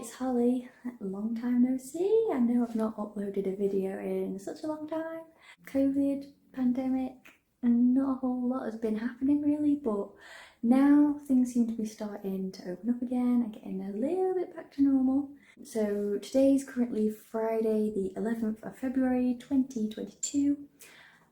it's Holly. Long time no see. I know I've not uploaded a video in such a long time. COVID, pandemic, and not a whole lot has been happening really, but now things seem to be starting to open up again and getting a little bit back to normal. So today's currently Friday the 11th of February 2022,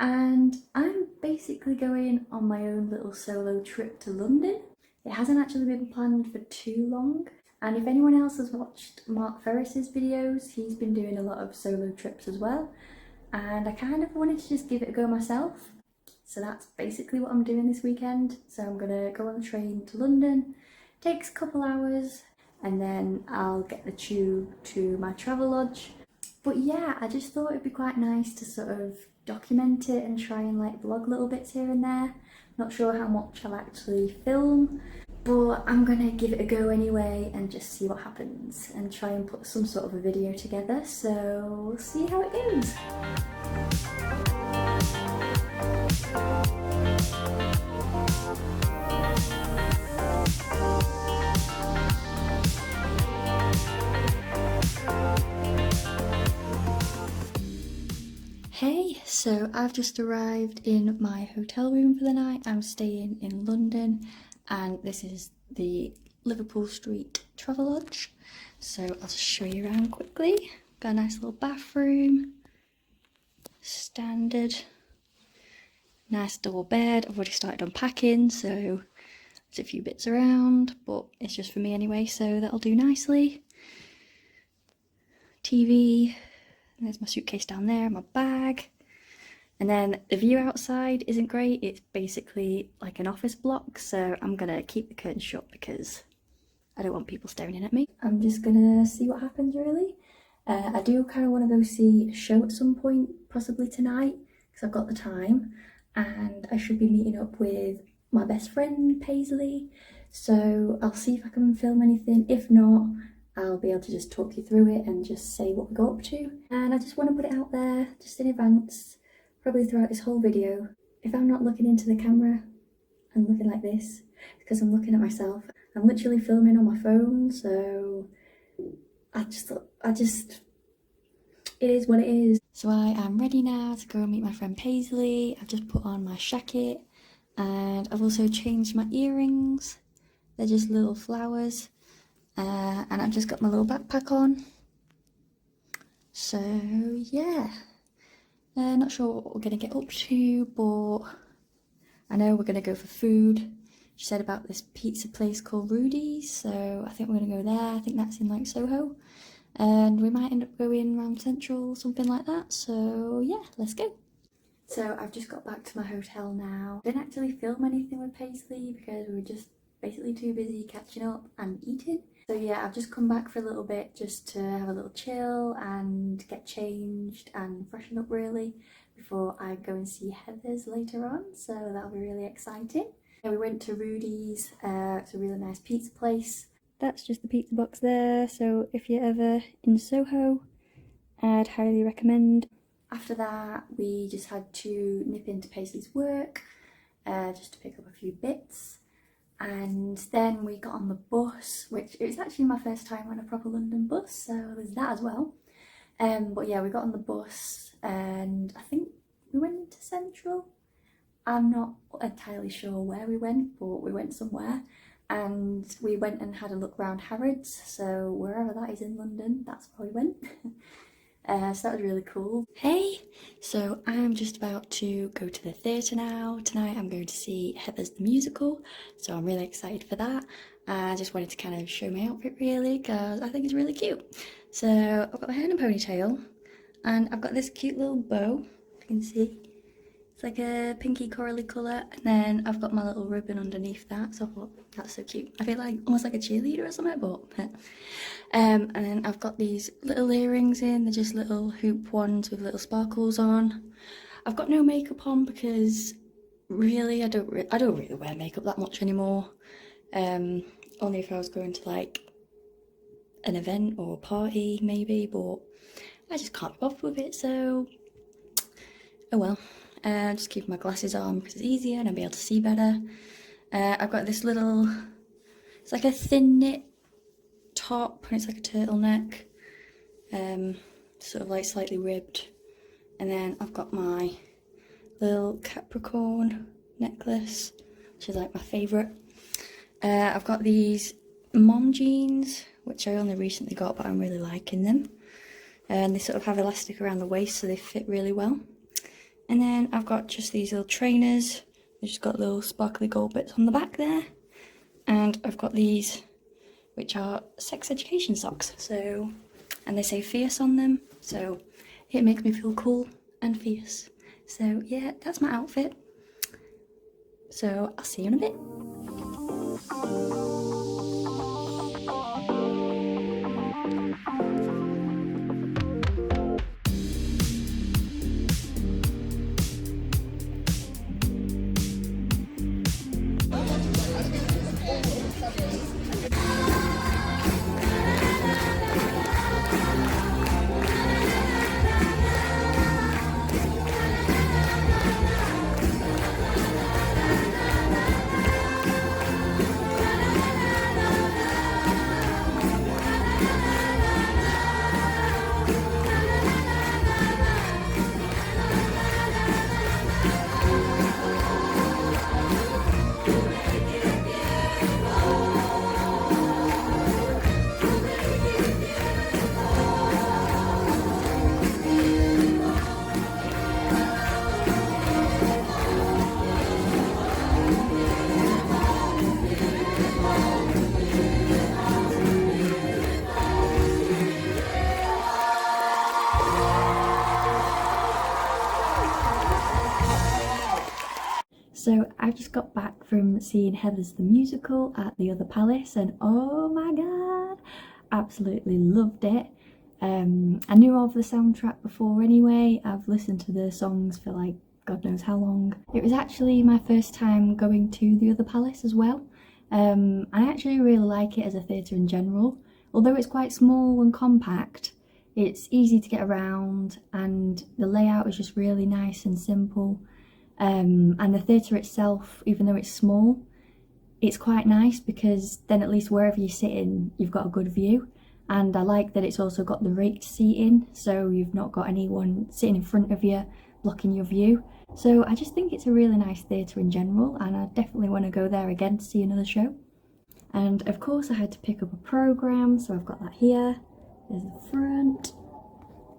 and I'm basically going on my own little solo trip to London. It hasn't actually been planned for too long, and if anyone else has watched Mark Ferris's videos, he's been doing a lot of solo trips as well, and I kind of wanted to just give it a go myself. So that's basically what I'm doing this weekend. So I'm gonna go on the train to London, takes a couple hours, and then I'll get the tube to my travel lodge. But yeah, I just thought it'd be quite nice to sort of document it and try and like vlog little bits here and there. Not sure how much I'll actually film, but I'm gonna give it a go anyway and just see what happens and try and put some sort of a video together, so we'll see how it goes. Hey, so I've just arrived in my hotel room for the night. I'm staying in London and this is the Liverpool Street Travel Lodge. So I'll just show you around quickly. Got a nice little bathroom, standard, nice double bed. I've already started unpacking, so there's a few bits around, but it's just for me anyway, so that'll do nicely. TV. There's my suitcase down there, my bag. And then the view outside isn't great. It's basically like an office block, so I'm gonna keep the curtains shut because I don't want people staring in at me. I'm just gonna see what happens really. I do kind of want to go see a show at some point, possibly tonight, because I've got the time. And I should be meeting up with my best friend, Paisley. So I'll see if I can film anything. If not, I'll be able to just talk you through it and just say what we got up to. And I just want to put it out there, just in advance, probably throughout this whole video. If I'm not looking into the camera and looking like this, it's because I'm looking at myself. I'm literally filming on my phone, so it is what it is. So I am ready now to go and meet my friend Paisley. I've just put on my jacket and I've also changed my earrings. They're just little flowers. And I've just got my little backpack on. So yeah, not sure what we're gonna get up to, but I know we're gonna go for food. She said about this pizza place called Rudy's, so I think we're gonna go there. I think that's in like Soho, and we might end up going around Central, something like that. So yeah, let's go. So I've just got back to my hotel now. Didn't actually film anything with Paisley because we were just basically too busy catching up and eating. So yeah, I've just come back for a little bit just to have a little chill and get changed and freshen up really before I go and see Heather's later on, so that'll be really exciting. And we went to Rudy's, it's a really nice pizza place. That's just the pizza box there, so if you're ever in Soho, I'd highly recommend. After that, we just had to nip into Paisley's work just to pick up a few bits. And then we got on the bus, which it was actually my first time on a proper London bus, so there's that as well. But yeah, we got on the bus and I think we went into Central. I'm not entirely sure where we went, but we went somewhere. And we went and had a look around Harrods, so wherever that is in London, that's where we went. So that was really cool. Hey, so I'm just about to go to the theatre now. Tonight I'm going to see Heather's the musical, so I'm really excited for that. I just wanted to kind of show my outfit really because I think it's really cute. So I've got my hair in a ponytail and I've got this cute little bow, if you can see. It's like a pinky corally colour, and then I've got my little ribbon underneath that, so I thought that's so cute. I feel like almost like a cheerleader or something, but and then I've got these little earrings in. They're just little hoop ones with little sparkles on. I've got no makeup on because really I don't really wear makeup that much anymore. Only if I was going to like an event or a party maybe, but I just can't be bothered with it, so oh well. Just keep my glasses on because it's easier and I'll be able to see better. I've got this little, it's like a thin knit top, and it's like a turtleneck, sort of like slightly ribbed. And then I've got my little Capricorn necklace, which is like my favourite. I've got these mom jeans, which I only recently got, but I'm really liking them. And they sort of have elastic around the waist, so they fit really well. And then I've got just these little trainers. They've just got little sparkly gold bits on the back there. And I've got these, which are sex education socks. So, and they say fierce on them, so it makes me feel cool and fierce. So yeah, that's my outfit. So I'll see you in a bit. So I just got back from seeing Heather's the Musical at the Other Palace, and oh my god, absolutely loved it. I knew of the soundtrack before anyway. I've listened to the songs for like God knows how long. It was actually my first time going to the Other Palace as well. I actually really like it as a theatre in general. Although it's quite small and compact, it's easy to get around, and the layout is just really nice and simple. And the theatre itself, even though it's small, it's quite nice because then at least wherever you're sitting, you've got a good view. And I like that it's also got the raked seating, so you've not got anyone sitting in front of you blocking your view. So I just think it's a really nice theatre in general, and I definitely want to go there again to see another show. And of course I had to pick up a programme, so I've got that here. There's the front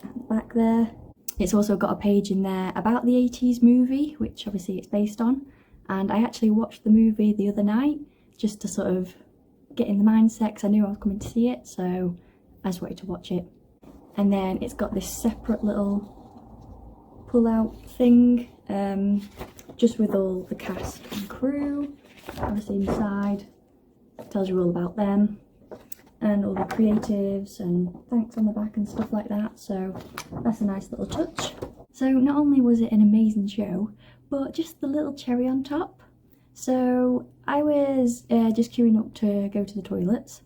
and the back there. It's also got a page in there about the 80s movie, which obviously it's based on. And I actually watched the movie the other night just to sort of get in the mindset, because I knew I was coming to see it, so I just wanted to watch it. And then it's got this separate little pull-out thing, just with all the cast and crew. Obviously inside tells you all about them, and all the creatives and thanks on the back and stuff like that, so that's a nice little touch. So not only was it an amazing show, but just the little cherry on top. So I was just queuing up to go to the toilets,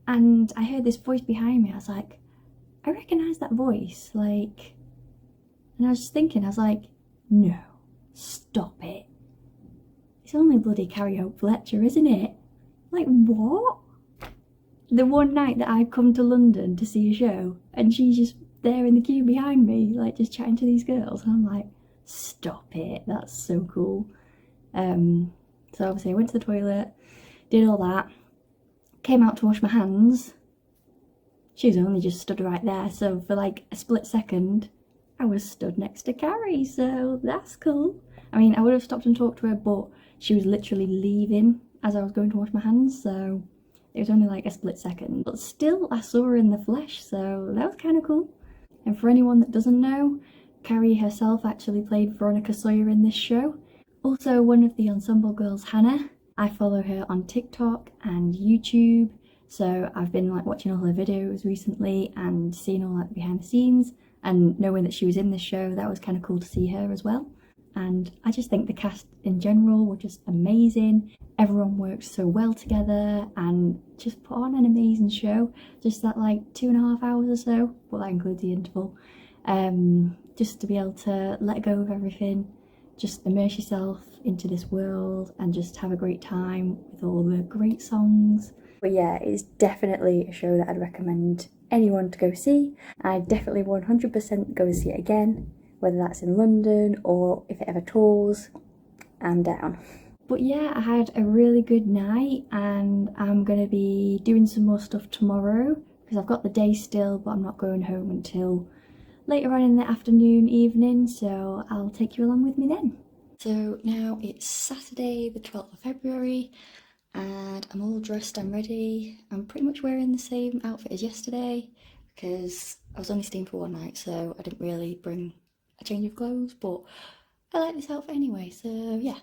and I heard this voice behind me. I was like, I recognise that voice, like, and I was just thinking, I was like, no, stop it. It's only bloody Carrie Hope Fletcher, isn't it? Like, what? The one night that I'd come to London to see a show, and she's just there in the queue behind me, like just chatting to these girls, and I'm like, stop it, that's so cool. So obviously I went to the toilet, did all that, came out to wash my hands. She was only just stood right there, so for like a split second I was stood next to Carrie, so that's cool. I mean, I would have stopped and talked to her, but she was literally leaving as I was going to wash my hands, so it was only like a split second, but still I saw her in the flesh, so that was kind of cool. And for anyone that doesn't know, Carrie herself actually played Veronica Sawyer in this show. Also one of the ensemble girls, Hannah. I follow her on TikTok and YouTube, so I've been like watching all her videos recently and seeing all like the behind the scenes, and knowing that she was in this show, that was kind of cool to see her as well. And I just think the cast in general were just amazing. Everyone worked so well together and just put on an amazing show. Just that like 2.5 hours or so, but that includes the interval. Just to be able to let go of everything, just immerse yourself into this world and just have a great time with all the great songs But yeah, it's definitely a show that I'd recommend anyone to go see. I'd definitely 100% go see it again, whether that's in London or if it ever tours, I'm down. But yeah, I had a really good night and I'm going to be doing some more stuff tomorrow because I've got the day still, but I'm not going home until later on in the afternoon, evening, so I'll take you along with me then. So now it's Saturday the 12th of February and I'm all dressed, I'm ready. I'm pretty much wearing the same outfit as yesterday because I was only staying for one night, so I didn't really bring a change of clothes, but I like this outfit anyway, so yeah.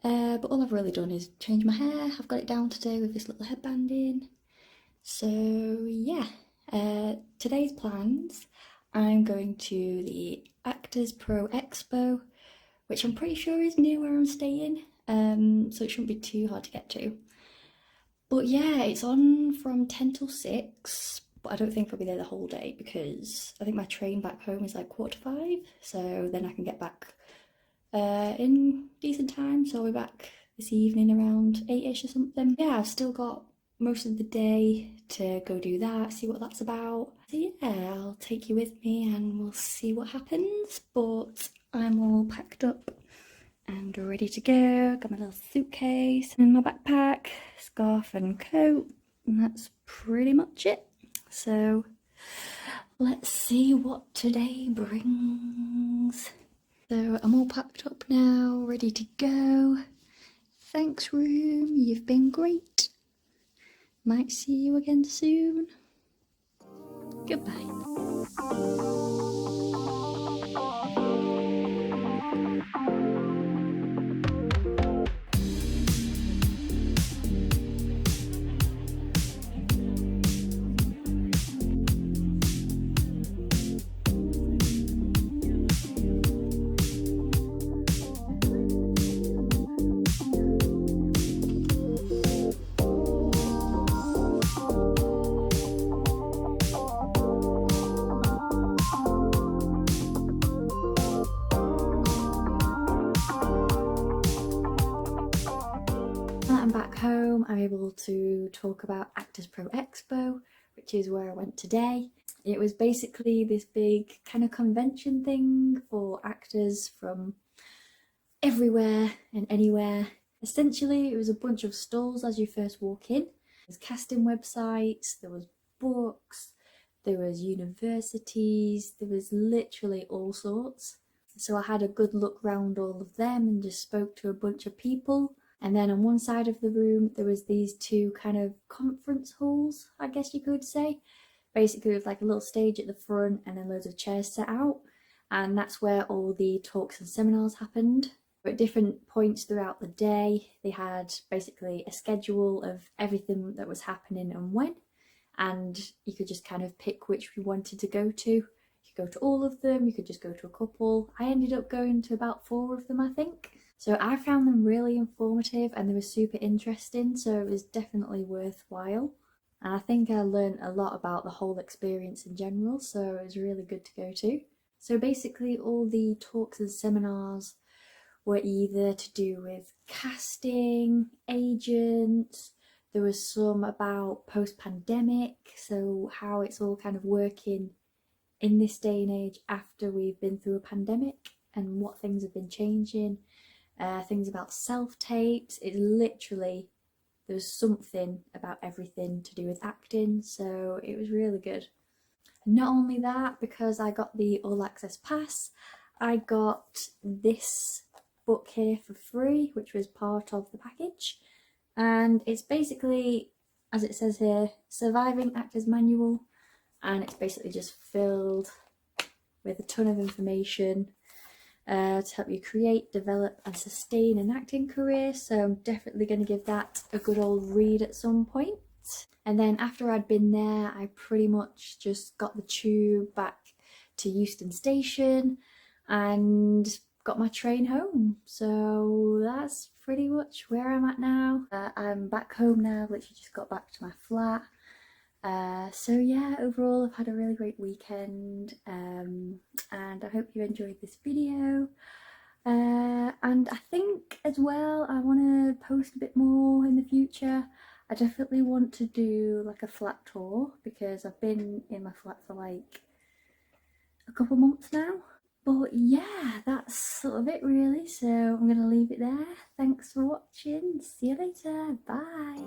But all I've really done is change my hair. I've got it down today with this little headband in. So yeah, today's plans, I'm going to the Actors Pro Expo, which I'm pretty sure is near where I'm staying, so it shouldn't be too hard to get to. But yeah, it's on from 10 till 6, but I don't think I'll be there the whole day because I think my train back home is like 4:45, so then I can get back in decent time, so I'll be back this evening around 8ish or something. Yeah, I've still got most of the day to go do that, see what that's about. So yeah, I'll take you with me and we'll see what happens, but I'm all packed up and ready to go. Got my little suitcase and my backpack, scarf and coat, and that's pretty much it. So let's see what today brings. So I'm all packed up now, ready to go. Thanks, room, you've been great. Might see you again soon. Goodbye. Now that I'm back home, I'm able to talk about Actors Pro Expo, which is where I went today. It was basically this big kind of convention thing for actors from everywhere and anywhere. Essentially, it was a bunch of stalls as you first walk in. There was casting websites, there was books, there was universities, there was literally all sorts. So I had a good look round all of them and just spoke to a bunch of people. And then on one side of the room, there was these two kind of conference halls, I guess you could say. Basically with like a little stage at the front and then loads of chairs set out. And that's where all the talks and seminars happened. At different points throughout the day, they had basically a schedule of everything that was happening and when. And you could just kind of pick which you wanted to go to. You could go to all of them, you could just go to a couple. I ended up going to about 4 of them, I think. So I found them really informative and they were super interesting, so it was definitely worthwhile. And I think I learned a lot about the whole experience in general, so it was really good to go to. So basically all the talks and seminars were either to do with casting, agents, there was some about post-pandemic, so how it's all kind of working in this day and age after we've been through a pandemic and what things have been changing. Things about self-tapes. It literally, there was something about everything to do with acting, so it was really good. And not only that, because I got the all access pass, I got this book here for free, which was part of the package. And it's basically, as it says here, Surviving Actors Manual, and it's basically just filled with a ton of information to help you create, develop and sustain an acting career, so I'm definitely going to give that a good old read at some point. And then after I'd been there, I pretty much just got the tube back to Euston Station and got my train home. So that's pretty much where I'm at now. I'm back home now, literally just got back to my flat. So yeah, overall I've had a really great weekend, and I hope you enjoyed this video. And I think as well I want to post a bit more in the future. I definitely want to do like a flat tour because I've been in my flat for like a couple months now. But yeah, that's sort of it really. So I'm going to leave it there. Thanks for watching. See you later. Bye.